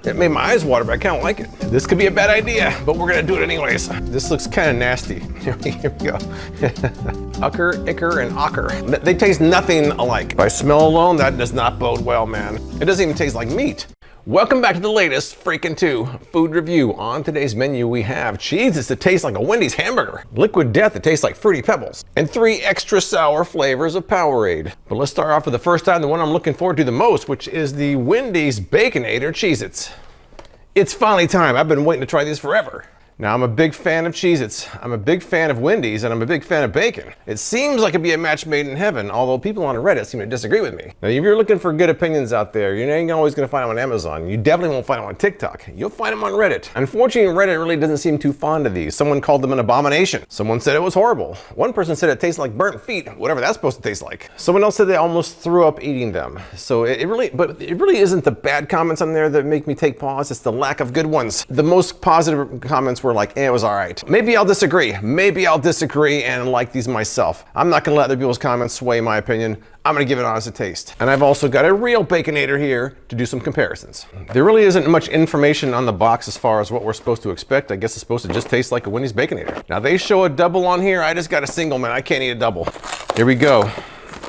It made my eyes water, but I kind of like it. This could be a bad idea, but we're gonna do it anyways. This looks kind of nasty. Here we go. Ucker, Icker, and Ocker. They taste nothing alike. By smell alone, that does not bode well, man. It doesn't even taste like meat. Welcome back to the latest Freakin' 2 food review. On today's menu, we have Cheez-Its that taste like a Wendy's hamburger, Liquid Death that tastes like Fruity Pebbles, and 3 extra sour flavors of Powerade. But let's start off with the first time, the one I'm looking forward to the most, which is the Wendy's Baconator Cheez-Its. It's finally time. I've been waiting to try these forever. Now, I'm a big fan of Cheez-Its, I'm a big fan of Wendy's, and I'm a big fan of bacon. It seems like it'd be a match made in heaven, although people on Reddit seem to disagree with me. Now, if you're looking for good opinions out there, you ain't always gonna find them on Amazon. You definitely won't find them on TikTok. You'll find them on Reddit. Unfortunately, Reddit really doesn't seem too fond of these. Someone called them an abomination. Someone said it was horrible. One person said it tastes like burnt feet, whatever that's supposed to taste like. Someone else said they almost threw up eating them. So it really isn't the bad comments on there that make me take pause, it's the lack of good ones. The most positive comments were like, it was all right. Maybe I'll disagree. Maybe I'll disagree and like these myself. I'm not gonna let other people's comments sway my opinion. I'm gonna give it honest a taste. And I've also got a real Baconator here to do some comparisons. There really isn't much information on the box as far as what we're supposed to expect. I guess it's supposed to just taste like a Wendy's Baconator. Now they show a double on here. I just got a single, man. I can't eat a double. Here we go.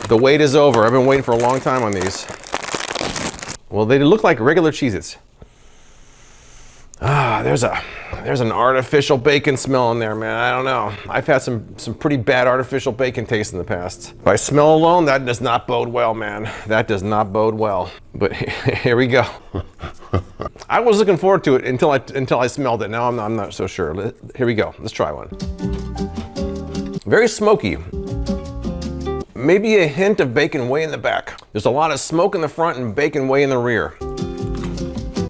The wait is over. I've been waiting for a long time on these. Well, they look like regular Cheez-Its. Ah, there's an artificial bacon smell in there, man. I don't know. I've had some pretty bad artificial bacon taste in the past. By smell alone, that does not bode well, man. That does not bode well. But here we go. I was looking forward to it until I smelled it. Now I'm not so sure. Here we go. Let's try one. Very smoky. Maybe a hint of bacon way in the back. There's a lot of smoke in the front and bacon way in the rear.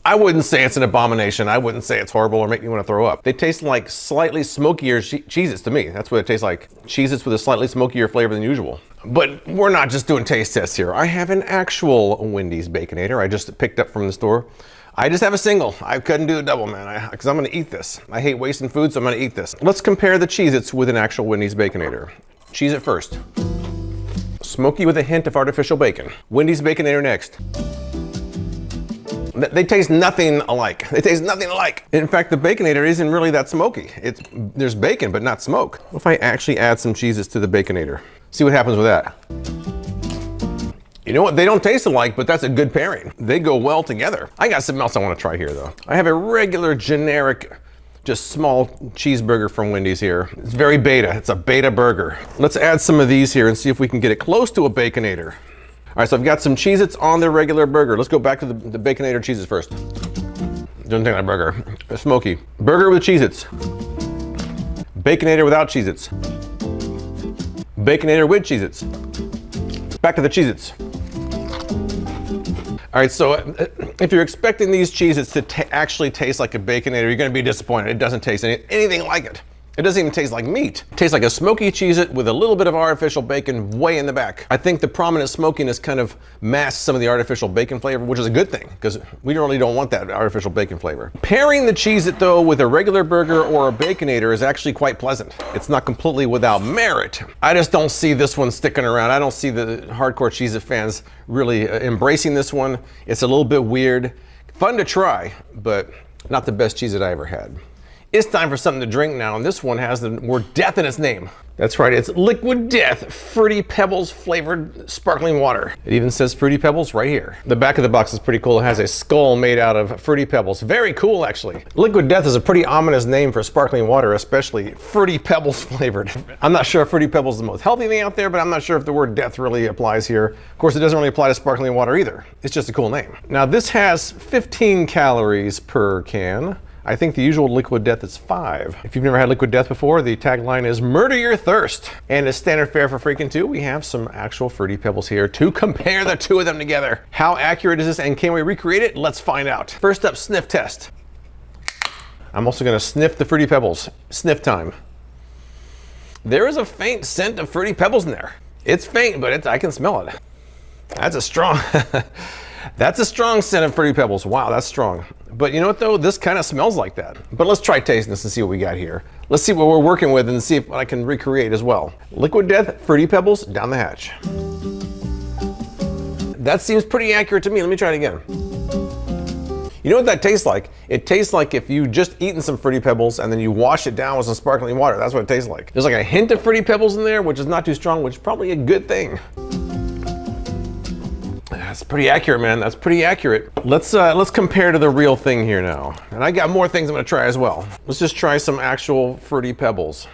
I wouldn't say it's an abomination. I wouldn't say it's horrible or make me want to throw up. They taste like slightly smokier Cheez-Its to me. That's what it tastes like. Cheez-Its with a slightly smokier flavor than usual. But we're not just doing taste tests here. I have an actual Wendy's Baconator I just picked up from the store. I just have a single. I couldn't do a double, man, because I'm gonna eat this. I hate wasting food, so I'm gonna eat this. Let's compare the Cheez-Its with an actual Wendy's Baconator. Cheez-It first. Smoky with a hint of artificial bacon. Wendy's Baconator next. They taste nothing alike. They taste nothing alike. In fact, the Baconator isn't really that smoky. There's bacon, but not smoke. What if I actually add some Cheez-Its to the Baconator? See what happens with that. You know what? They don't taste alike, but that's a good pairing. They go well together. I got something else I want to try here, though. I have a regular, generic, just small cheeseburger from Wendy's here. It's very beta. It's a beta burger. Let's add some of these here and see if we can get it close to a Baconator. All right, so I've got some Cheez-Its on their regular burger. Let's go back to the Baconator Cheez-Its first. Don't think that burger. It's smoky. Burger with Cheez-Its. Baconator without Cheez-Its. Baconator with Cheez-Its. Back to the Cheez-Its. All right, so if you're expecting these Cheez-Its to actually taste like a Baconator, you're gonna be disappointed. It doesn't taste anything like it. It doesn't even taste like meat. It tastes like a smoky Cheez-It with a little bit of artificial bacon way in the back. I think the prominent smokiness kind of masks some of the artificial bacon flavor, which is a good thing, because we really don't want that artificial bacon flavor. Pairing the Cheez-It, though, with a regular burger or a Baconator is actually quite pleasant. It's not completely without merit. I just don't see this one sticking around. I don't see the hardcore Cheez-It fans really embracing this one. It's a little bit weird. Fun to try, but not the best Cheez-It I ever had. It's time for something to drink now, and this one has the word death in its name. That's right, it's Liquid Death Fruity Pebbles flavored sparkling water. It even says Fruity Pebbles right here. The back of the box is pretty cool. It has a skull made out of Fruity Pebbles. Very cool, actually. Liquid Death is a pretty ominous name for sparkling water, especially Fruity Pebbles flavored. I'm not sure if Fruity Pebbles is the most healthy thing out there, but I'm not sure if the word death really applies here. Of course, it doesn't really apply to sparkling water either. It's just a cool name. Now, this has 15 calories per can. I think the usual Liquid Death is 5. If you've never had Liquid Death before, the tagline is murder your thirst. And as standard fare for Freakin' 2, we have some actual Fruity Pebbles here to compare the two of them together. How accurate is this and can we recreate it? Let's find out. First up, sniff test. I'm also gonna sniff the Fruity Pebbles. Sniff time. There is a faint scent of Fruity Pebbles in there. It's faint, but I can smell it. That's a strong, that's a strong scent of Fruity Pebbles. Wow, that's strong. But you know what though? This kind of smells like that. But let's try tasting this and see what we got here. Let's see what we're working with and see if I can recreate as well. Liquid Death, Fruity Pebbles, down the hatch. That seems pretty accurate to me. Let me try it again. You know what that tastes like? It tastes like if you just eaten some Fruity Pebbles and then you wash it down with some sparkling water. That's what it tastes like. There's like a hint of Fruity Pebbles in there, which is not too strong, which is probably a good thing. That's pretty accurate, man. That's pretty accurate. Let's compare to the real thing here now. And I got more things I'm gonna try as well. Let's just try some actual Fruity Pebbles.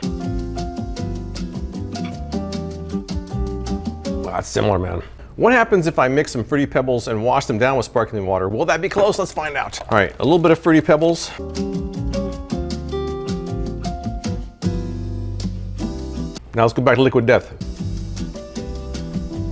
Wow, that's similar, man. What happens if I mix some Fruity Pebbles and wash them down with sparkling water? Will that be close? Let's find out. All right, a little bit of Fruity Pebbles. Now let's go back to Liquid Death.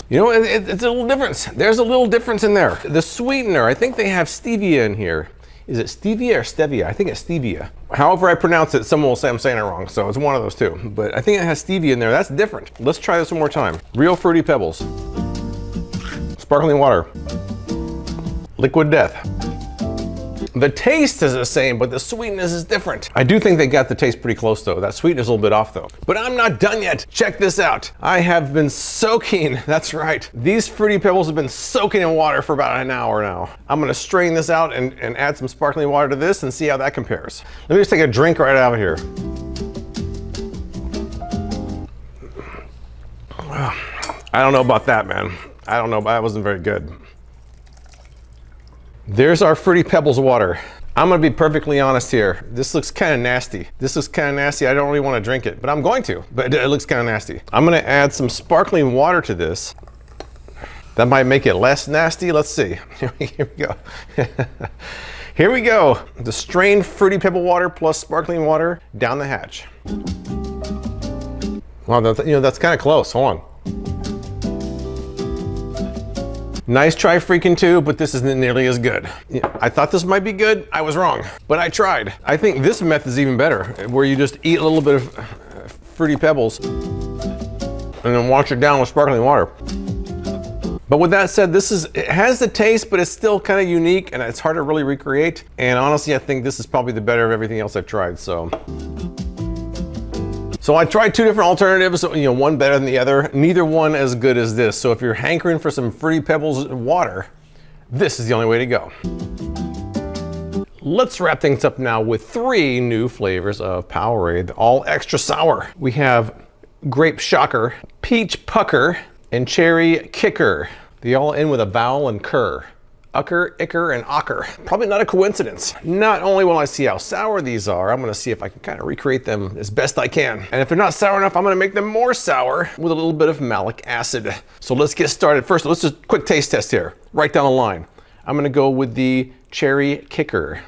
You know, it's a little difference. There's a little difference in there. The sweetener, I think they have stevia in here. Is it stevia or stevia? I think it's stevia. However I pronounce it, someone will say I'm saying it wrong, so it's one of those two. But I think it has stevia in there. That's different. Let's try this one more time. Real Fruity Pebbles. Sparkling water. Liquid Death. The taste is the same, but the sweetness is different. I do think they got the taste pretty close though. That sweetness is a little bit off though. But I'm not done yet. Check this out. I have been soaking, that's right. These Fruity Pebbles have been soaking in water for about an hour now. I'm gonna strain this out and add some sparkling water to this and see how that compares. Let me just take a drink right out of here. I don't know about that, man. I don't know, but that wasn't very good. There's our Fruity Pebbles water. I'm gonna be perfectly honest here. This looks kind of nasty. This looks kind of nasty. I don't really want to drink it, but I'm going to. But it looks kind of nasty. I'm gonna add some sparkling water to this. That might make it less nasty. Let's see. Here we go. Here we go. The strained Fruity Pebble water plus sparkling water down the hatch. Wow, that's kind of close. Hold on. Nice try freaking too, but this isn't nearly as good. I thought this might be good, I was wrong, but I tried. I think this method is even better, where you just eat a little bit of Fruity Pebbles and then wash it down with sparkling water. But with that said, it has the taste, but it's still kind of unique and it's hard to really recreate. And honestly, I think this is probably the better of everything else I've tried, so. So I tried two different alternatives, one better than the other, neither one as good as this. So if you're hankering for some Fruity Pebbles water, this is the only way to go. Let's wrap things up now with 3 new flavors of Powerade, all extra sour. We have Grape Shocker, Peach Pucker, and Cherry Kicker. They all end with a vowel and cur. Ucker, icker, and ocker. Probably not a coincidence. Not only will I see how sour these are, I'm gonna see if I can kind of recreate them as best I can. And if they're not sour enough, I'm gonna make them more sour with a little bit of malic acid. So let's get started. First, let's just quick taste test here, right down the line. I'm gonna go with the Cherry Kicker.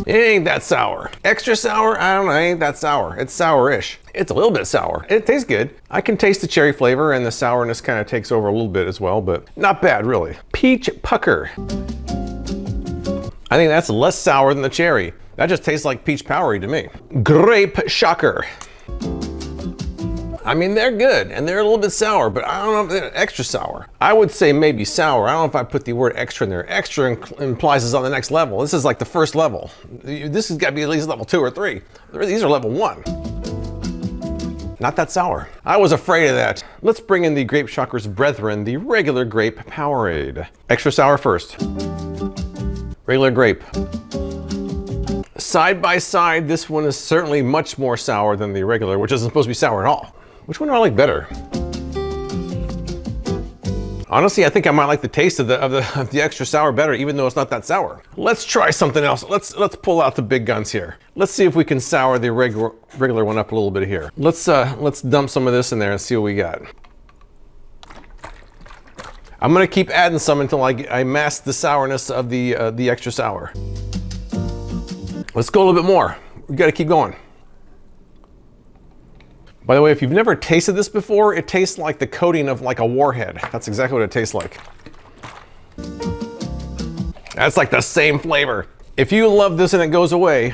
It ain't that sour. Extra sour? I don't know, it ain't that sour. It's sour-ish. It's a little bit sour. It tastes good. I can taste the cherry flavor and the sourness kind of takes over a little bit as well, but not bad really. Peach Pucker. I think that's less sour than the cherry. That just tastes like peach Powerade to me. Grape Shocker. I mean, they're good and they're a little bit sour, but I don't know if they're extra sour. I would say maybe sour. I don't know if I put the word extra in there. Extra implies it's on the next level. This is like the first level. This has got to be at least level 2 or 3. These are level 1. Not that sour. I was afraid of that. Let's bring in the Grape Shocker's brethren, the regular grape Powerade. Extra sour first. Regular grape. Side by side, this one is certainly much more sour than the regular, which isn't supposed to be sour at all. Which one do I like better? Honestly, I think I might like the taste of the extra sour better, even though it's not that sour. Let's try something else. Let's pull out the big guns here. Let's see if we can sour the regular one up a little bit here. Let's dump some of this in there and see what we got. I'm gonna keep adding some until I master the sourness of the extra sour. Let's go a little bit more. We gotta keep going. By the way, if you've never tasted this before, it tastes like the coating of like a warhead. That's exactly what it tastes like. That's like the same flavor. If you love this and it goes away,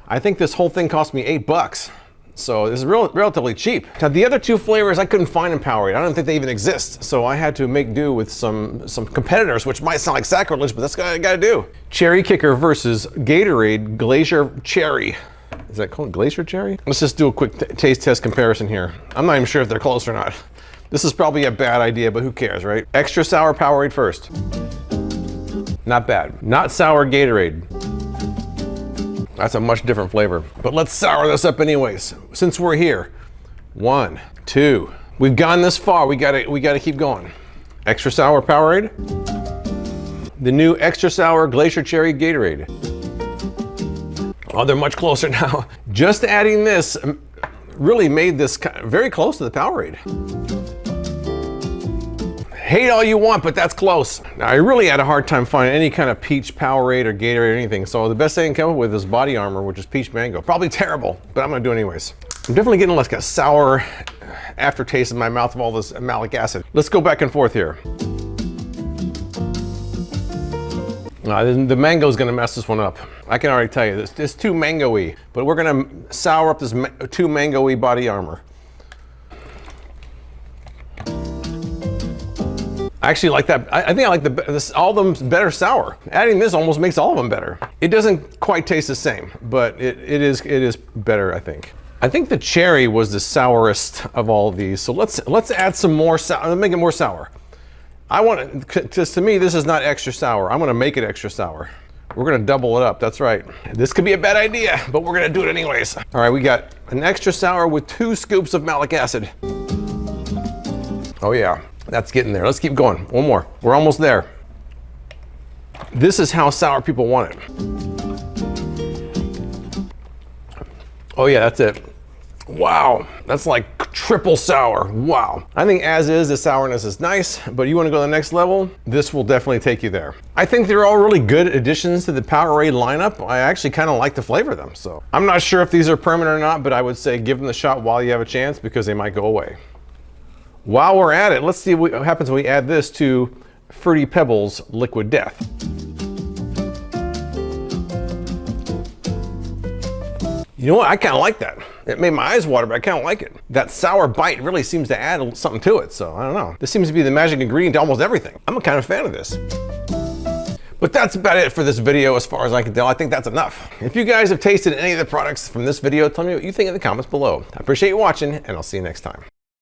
I think this whole thing cost me $8. So this is relatively cheap. Now the other 2 flavors I couldn't find in Powerade. I don't think they even exist. So I had to make do with some competitors, which might sound like sacrilege, but that's what I gotta do. Cherry Kicker versus Gatorade Glacier Cherry. Is that called Glacier Cherry? Let's just do a quick taste test comparison here. I'm not even sure if they're close or not. This is probably a bad idea, but who cares, right? Extra sour Powerade first. Not bad. Not sour Gatorade. That's a much different flavor. But let's sour this up anyways, since we're here. 1, 2. We've gone this far. We gotta keep going. Xtra Sour Powerade. The new Xtra Sour Glacier Cherry Gatorade. Oh, they're much closer now. Just adding this really made this very close to the Powerade. Hate all you want, but that's close. Now, I really had a hard time finding any kind of peach Powerade or Gatorade or anything, so the best thing I can come up with is Body Armor, which is peach mango. Probably terrible, but I'm gonna do it anyways. I'm definitely getting like a sour aftertaste in my mouth of all this malic acid. Let's go back and forth here. The mango's gonna mess this one up. I can already tell you, it's too mango-y, but we're gonna sour up this too mango-y Body Armor. I actually like that. I think I like all of them better sour. Adding this almost makes all of them better. It doesn't quite taste the same, but it is better, I think. I think the cherry was the sourest of all of these. So let's add some more sour. Let's make it more sour. I want it, because to me this is not extra sour. I'm gonna make it extra sour. We're gonna double it up, that's right. This could be a bad idea, but we're gonna do it anyways. All right, we got an extra sour with 2 scoops of malic acid. Oh yeah. That's getting there. Let's keep going. One more. We're almost there. This is how sour people want it. Oh yeah, that's it. Wow, that's like triple sour. Wow. I think as is, the sourness is nice, but you want to go to the next level, this will definitely take you there. I think they're all really good additions to the Powerade lineup. I actually kind of like to flavor them, so. I'm not sure if these are permanent or not, but I would say give them the shot while you have a chance because they might go away. While we're at it, let's see what happens when we add this to Fruity Pebbles Liquid Death. You know what, I kind of like that. It made my eyes water, but I kind of like it. That sour bite really seems to add something to it, so I don't know. This seems to be the magic ingredient to almost everything. I'm a kind of fan of this. But that's about it for this video as far as I can tell. I think that's enough. If you guys have tasted any of the products from this video, tell me what you think in the comments below. I appreciate you watching, and I'll see you next time.